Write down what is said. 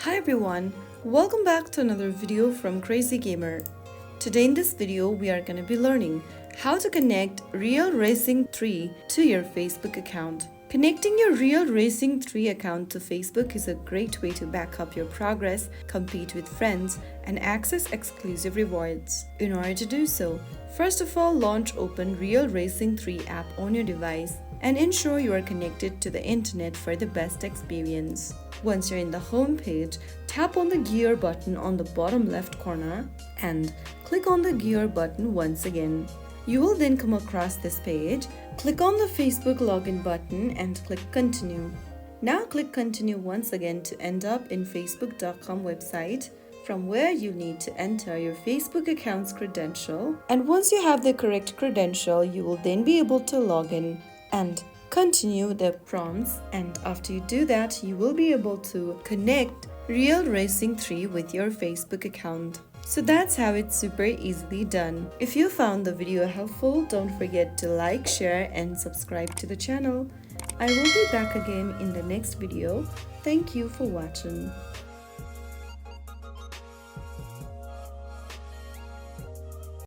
Hi everyone, welcome back to another video from Crazy Gamer. Today in this video we are going to be learning how to connect Real Racing 3 to your Facebook account. Connecting your Real Racing 3 account to Facebook is a great way to back up your progress, compete with friends, and access exclusive rewards. In order to do so, first of all launch open Real Racing 3 app on your device and ensure you are connected to the internet for the best experience. Once you're in the home page, tap on the gear button on the bottom left corner and click on the gear button once again. You will then come across this page. Click on the Facebook login button and click continue. Now click continue once again to end up in facebook.com website, from where you need to enter your Facebook account's credential. And once you have the correct credential, you will then be able to log in and continue the prompts, and after you do that, you will be able to connect Real Racing 3 with your Facebook account. So that's how it's super easily done. If you found the video helpful, don't forget to like, share, and subscribe to the channel. I will be back again in the next video. Thank you for watching.